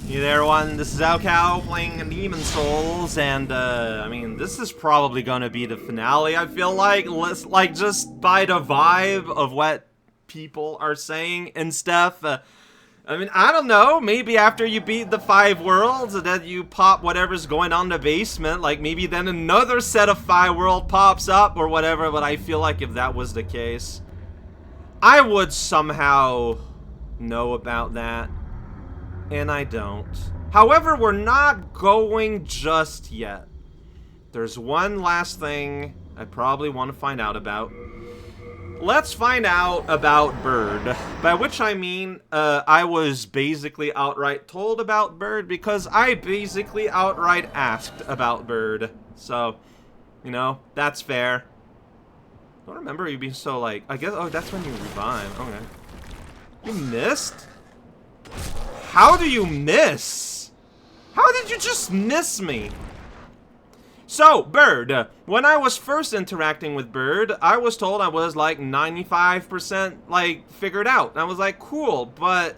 Hey there, everyone. This is Cow playing Demon Souls, and I mean, this is probably gonna be the finale. I feel like, just by the vibe of what people are saying and stuff. I mean, I don't know. Maybe after you beat the 5 worlds, then you pop whatever's going on in the basement. Like maybe then another set of 5 world pops up or whatever. But I feel like if that was the case, I would somehow know about that. And I don't. However, we're not going just yet. There's one last thing I probably want to find out about. Let's find out about Bird. By which I mean, I was basically outright told about Bird because I basically outright asked about Bird. So, you know, that's fair. I don't remember you being so like, I guess, oh, that's when you revive. Okay. You missed? How do you miss? How did you just miss me? So, Bird, when I was first interacting with Bird, I was told I was like 95% like figured out. And I was like, cool, but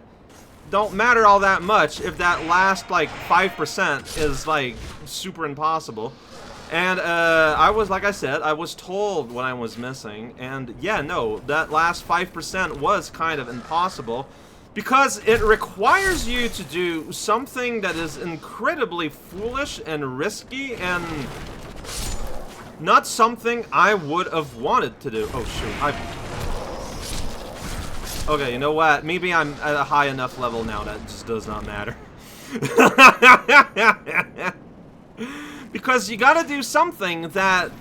don't matter all that much if that last like 5% is like super impossible. And I was, like I said, I was told what I was missing. And yeah, no, that last 5% was kind of impossible. Because it requires you to do something that is incredibly foolish and risky and not something I would have wanted to do. Oh shoot, okay, you know what? Maybe I'm at a high enough level now that it just does not matter. Because you gotta do something that,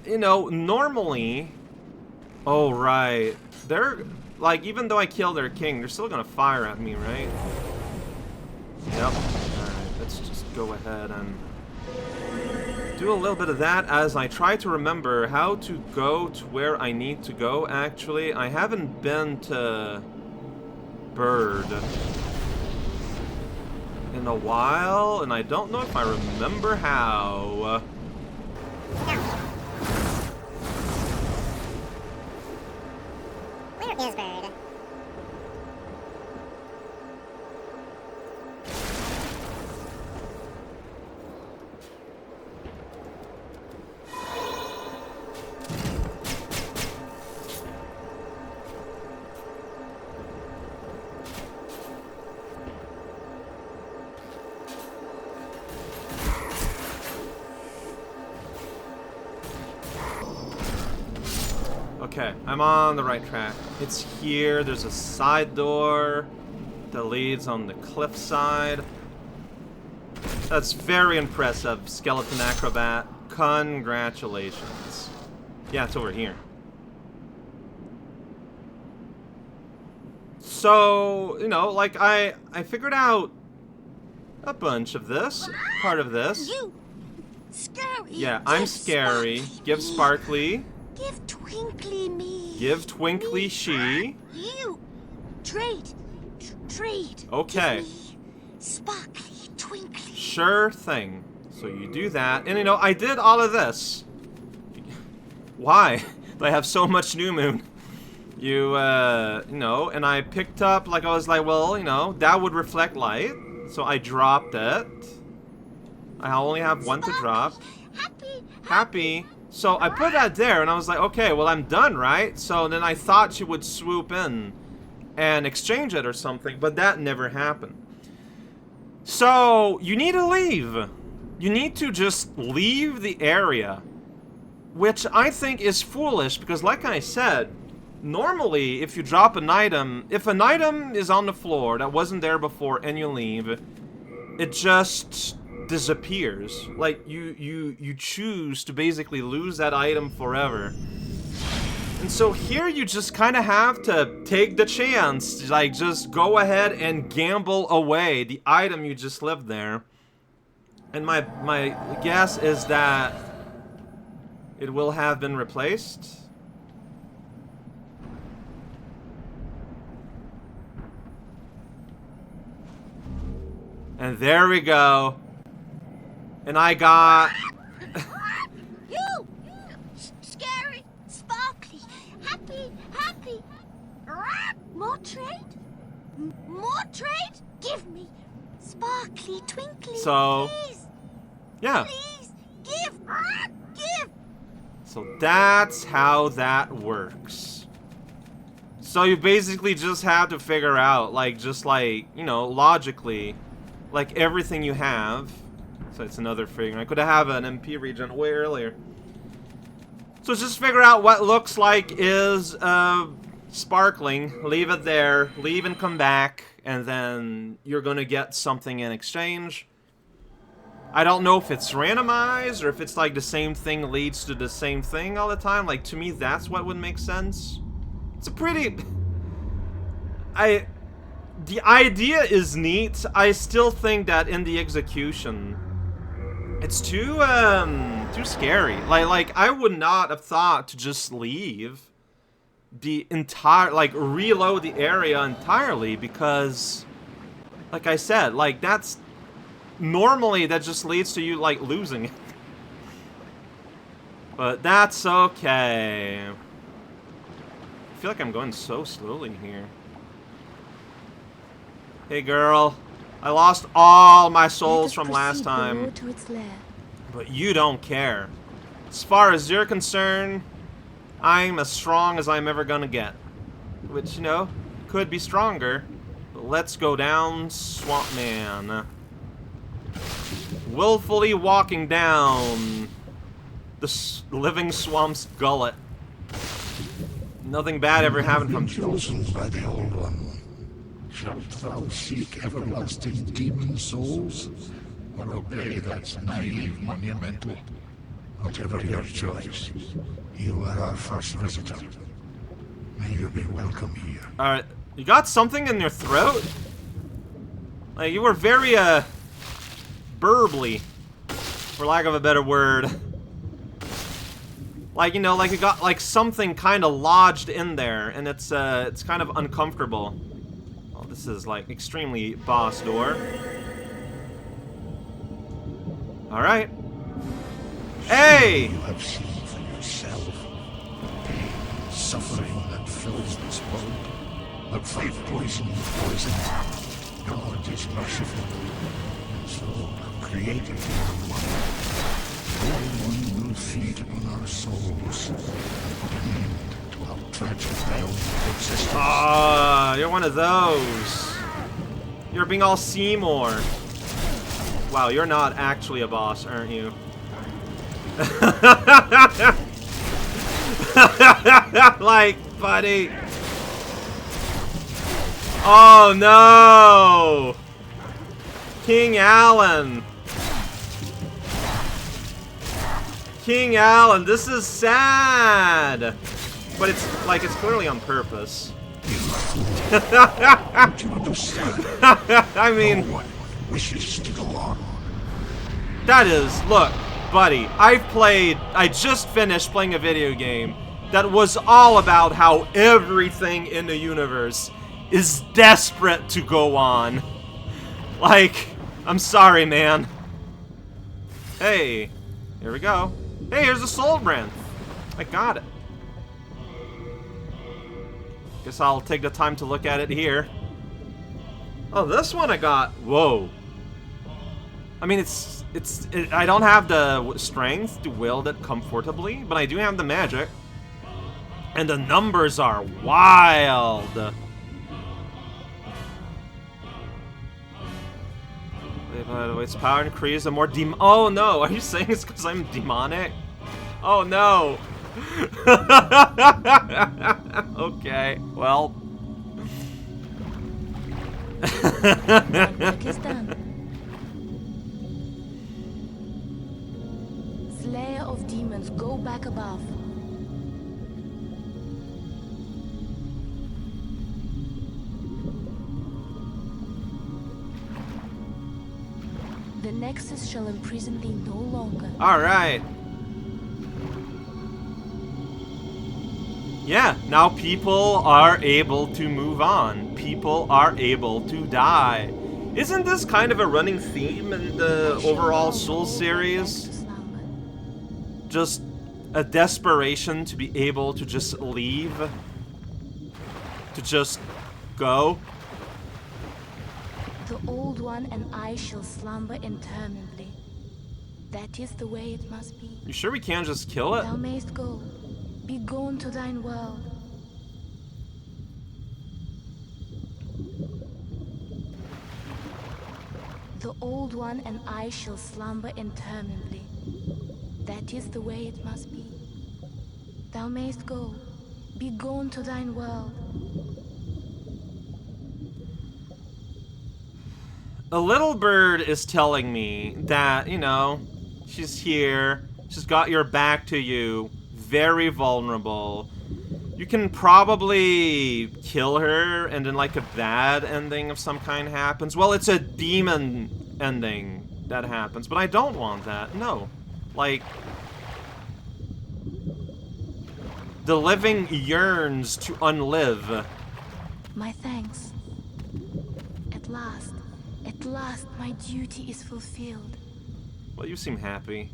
you know, normally... Oh, right. Like, even though I kill their king, they're still gonna fire at me, right? Yep. Alright, let's just go ahead and do a little bit of that as I try to remember how to go to where I need to go, actually. I haven't been to Bird in a while, and I don't know if I remember how. Where is Bird? Okay, I'm on the right track. It's here. There's a side door that leads on the cliff side. That's very impressive, skeleton acrobat. Congratulations. Yeah, it's over here. So, you know, like I figured out a bunch of this, part of this. You scary. Yeah, I'm scary. Give Sparkly. Give Twinkly me. Give Twinkly she. You trade. Okay. Give me Sparkly Twinkly. Sure thing. So you do that, and you know, I did all of this. Why? I have so much new moon. You know, and I picked up, like, I was like, well, you know, that would reflect light. So I dropped it. I only have one to drop. Happy. So I put that there, and I was like, okay, well, I'm done, right? So then I thought she would swoop in and exchange it or something, but that never happened. So you need to leave. You need to just leave the area, which I think is foolish because, like I said, normally if you drop an item, if an item is on the floor that wasn't there before and you leave, it just disappears. Like you choose to basically lose that item forever. And so here you just kind of have to take the chance to, like, just go ahead and gamble away the item you just left there. And my guess is that it will have been replaced. And there we go. And I got... You scary, sparkly, happy. More trade? More trade? Give me sparkly, twinkly. So, Please, yeah. please, give, give. So that's how that works. So you basically just have to figure out, like, just like, you know, logically, like everything you have. So it's another figure. I could have an MP regen way earlier. So just figure out what looks like is sparkling, leave it there, leave and come back, and then you're gonna get something in exchange. I don't know if it's randomized or if it's like the same thing leads to the same thing all the time. Like, to me, that's what would make sense. It's a pretty... The idea is neat. I still think that in the execution, it's too scary. Like I would not have thought to just leave the entire, like, reload the area entirely, because, like I said, like, that's normally that just leads to you, like, losing it. But that's okay. I feel like I'm going so slowly here. Hey girl, I lost all my souls from last time, To its lair. but you don't care. As far as you're concerned, I'm as strong as I'm ever gonna get. Which, you know, could be stronger. But let's go down, Swamp Man. Willfully walking down the living swamp's gullet. Nothing bad ever happened from... chosen by the Old One. Shalt thou seek everlasting demon souls, or obey that naive monumental? Whatever your choice, you are our first visitor. May you be welcome here. Alright, you got something in your throat? Like, you were very, burbly, for lack of a better word. Like, you know, like you got, like, something kind of lodged in there, and it's kind of uncomfortable. Oh, this is, like, extremely boss door. Alright. Hey! You have seen for yourself. Pain, suffering that fills this world. The fight poison with poison. God is merciful. And so created everyone. Everyone will feed on our souls. And to our tragic realm of existence. Ah, you're one of those. You're being all Seymour. Wow, you're not actually a boss, aren't you? Like, buddy. Oh no! King Allen. King Allen, this is sad. But it's like, it's clearly on purpose. I mean, No one wishes to go on. that is, look, buddy, I just finished playing a video game that was all about how everything in the universe is desperate to go on. Like, I'm sorry, man. Hey, here we go. Hey, here's a soul brand. I got it. Guess I'll take the time to look at it here. Oh, this one I got. Whoa. I mean, I don't have the strength to wield it comfortably, but I do have the magic. And the numbers are wild. Its power increase, the more oh no, are you saying it's because I'm demonic? Oh no. Okay, well. Work is done. Slayer of demons, go back above. The Nexus shall imprison thee no longer. Alright. Yeah, now people are able to move on. People are able to die. Isn't this kind of a running theme in the overall Soul series? Just a desperation to be able to just leave? To just go? The Old One and I shall slumber interminably. That is the way it must be. You sure we can't just kill it? Thou mayst go. Be gone to thine world. The Old One and I shall slumber interminably. That is the way it must be. Thou mayst go. Be gone to thine world. A little bird is telling me that, you know, she's here. She's got your back to you. Very vulnerable. You can probably kill her and then like a bad ending of some kind happens. Well, it's a demon ending that happens, but I don't want that. No. Like, the living yearns to unlive. My thanks. At last, my duty is fulfilled. Well, you seem happy.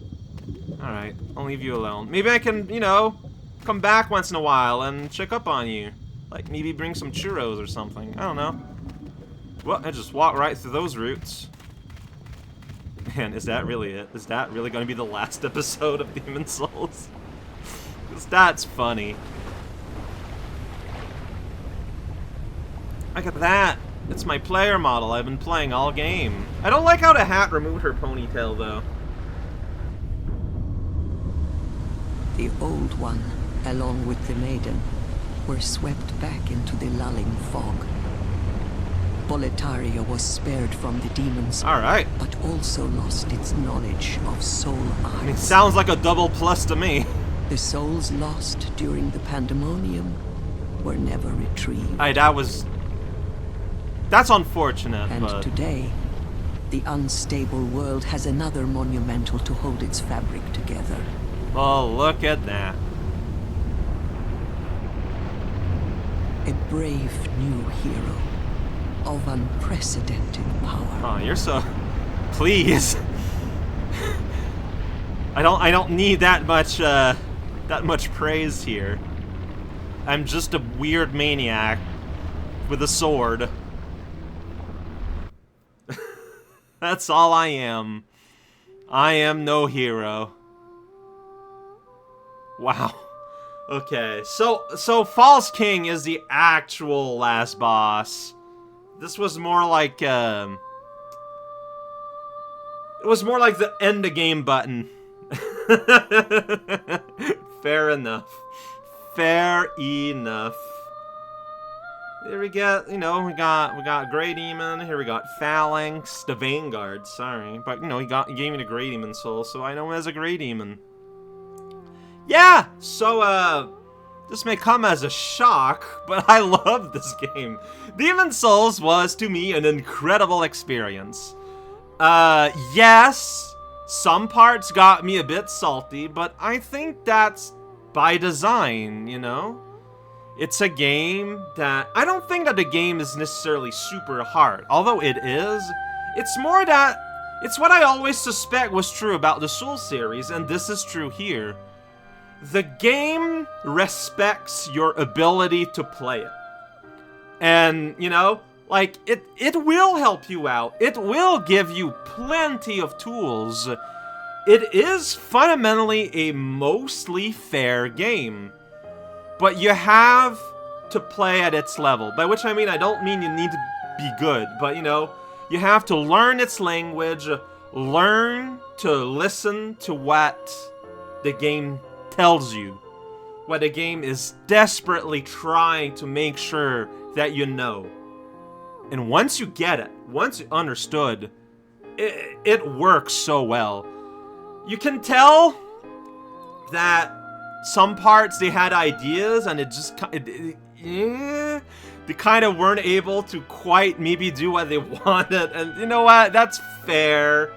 Alright, I'll leave you alone. Maybe I can, you know, come back once in a while and check up on you. Like, maybe bring some churros or something. I don't know. Well, I just walked right through those roots. Man, is that really it? Is that really going to be the last episode of Demon Souls? Because that's funny. Look at that! It's my player model I've been playing all game. I don't like how the hat removed her ponytail, though. The Old One, along with the Maiden, were swept back into the lulling fog. Boletaria was spared from the demons, Alright. but also lost its knowledge of soul I mean, eyes. sounds like a double plus to me. The souls lost during the pandemonium were never retrieved. That's unfortunate, And but... today, the unstable world has another monumental to hold its fabric together. Oh, look at that. A brave new hero of unprecedented power. Oh, you're so... Please. I don't need that much praise here. I'm just a weird maniac with a sword. That's all I am. I am no hero. Wow. Okay, so False King is the actual last boss. This was more like, it was more like the end the game button. Fair enough. Fair enough. Here we get, you know, we got Grey Demon. Here we got Phalanx, the Vanguard. Sorry, but you know, he gave me the Grey Demon soul, so I know him as a Grey Demon. Yeah. So this may come as a shock, but I love this game. Demon Souls was to me an incredible experience. Yes, some parts got me a bit salty, but I think that's by design, you know? It's a game that... I don't think that the game is necessarily super hard. Although it is, it's more that... It's what I always suspect was true about the Souls series, and this is true here. The game respects your ability to play it. And, you know, like, it will help you out. It will give you plenty of tools. It is fundamentally a mostly fair game. But you have to play at its level. By which I mean, I don't mean you need to be good, but you know, you have to learn its language, learn to listen to what the game tells you. What the game is desperately trying to make sure that you know. And once you get it, once you understood, it works so well. You can tell that some parts they had ideas and it just they kind of weren't able to quite maybe do what they wanted, and you know what, that's fair.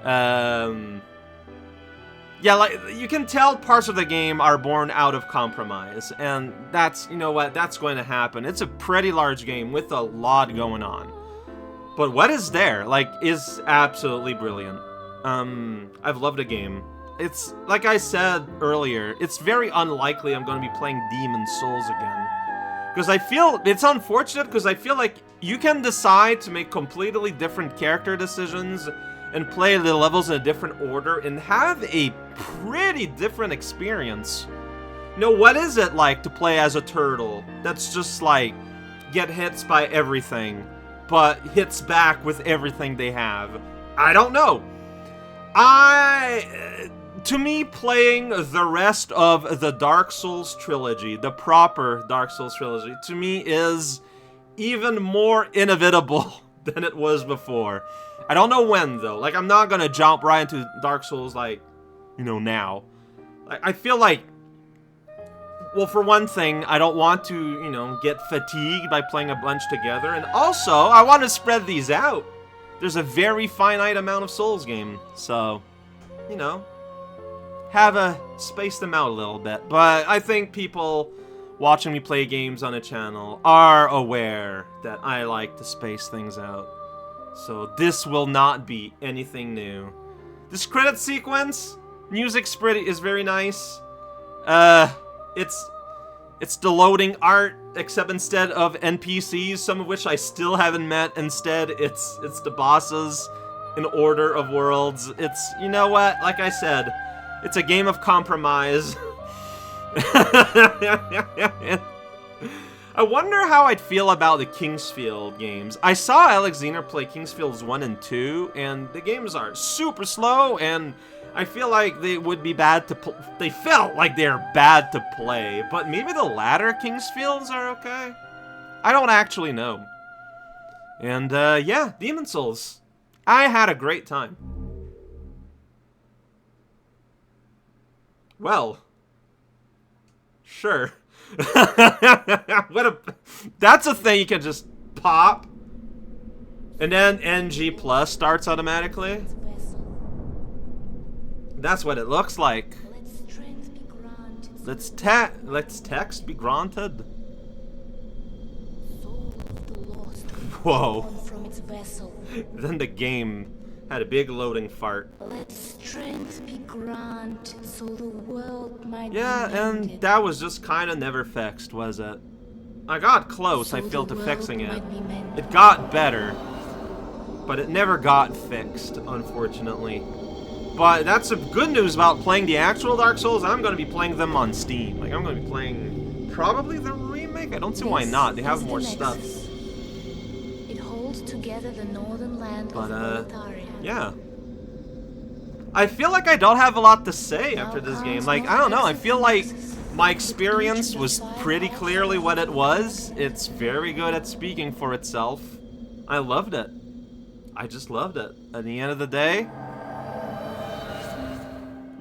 Yeah, like, you can tell parts of the game are born out of compromise, and that's, you know what, that's going to happen. It's a pretty large game with a lot going on, but what is there, like, is absolutely brilliant. I've loved the game. It's, like I said earlier, it's very unlikely I'm going to be playing Demon Souls again. Because I feel, it's unfortunate because I feel like you can decide to make completely different character decisions and play the levels in a different order and have a pretty different experience. You know, what is it like to play as a turtle that's just like, get hits by everything, but hits back with everything they have? I don't know. To me, playing the rest of the Dark Souls trilogy, the proper Dark Souls trilogy, to me is even more inevitable than it was before. I don't know when, though. Like, I'm not gonna jump right into Dark Souls, like, you know, now. I feel like, well, for one thing, I don't want to, you know, get fatigued by playing a bunch together, and also, I want to spread these out. There's a very finite amount of Souls game, so, you know, space them out a little bit. But I think people watching me play games on a channel are aware that I like to space things out. So this will not be anything new. This credit sequence, music's is very nice. It's the loading art, except instead of NPCs, some of which I still haven't met, instead it's the bosses in order of worlds. It's, you know what, like I said, it's a game of compromise. I wonder how I'd feel about the Kingsfield games. I saw Alex Zener play Kingsfields 1 and 2, and the games are super slow, and I feel like they would be bad to they felt like they're bad to play, but maybe the latter Kingsfields are okay? I don't actually know. And, yeah, Demon Souls. I had a great time. Well, sure. That's a thing you can just pop, and then NG Plus starts automatically. That's what it looks like. Let's text be granted. Whoa. Then the game had a big loading fart. Let strength be granted so the world might be Yeah, and mended. that was just kind of never fixed, was it? I got close, So I feel, the to world fixing it. might be mended. It got better, but it never got fixed, unfortunately. But that's some good news about playing the actual Dark Souls. I'm going to be playing them on Steam. Like, I'm going to be playing probably the remake. I don't see why not. They have This more is the stuff. Nexus. It holds together the northern land But, of Boletaria. yeah. I feel like I don't have a lot to say after this game. Like, I don't know. I feel like my experience was pretty clearly what it was. It's very good at speaking for itself. I loved it. I just loved it. At the end of the day,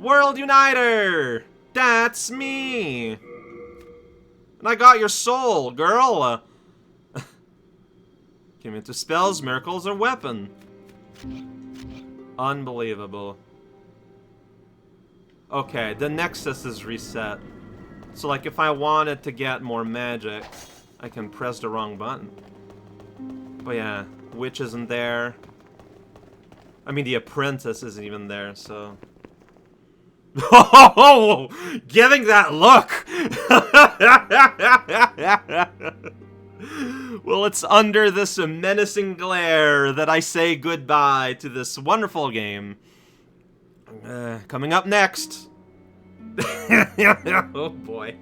World Uniter! That's me! And I got your soul, girl! Came into spells, miracles, or weapon. Unbelievable. Okay, the Nexus is reset. So, like, if I wanted to get more magic, I can press the wrong button. But yeah, Witch isn't there. I mean, the Apprentice isn't even there, so... Oh, giving that look! Well, it's under this menacing glare that I say goodbye to this wonderful game. Coming up next. Oh boy.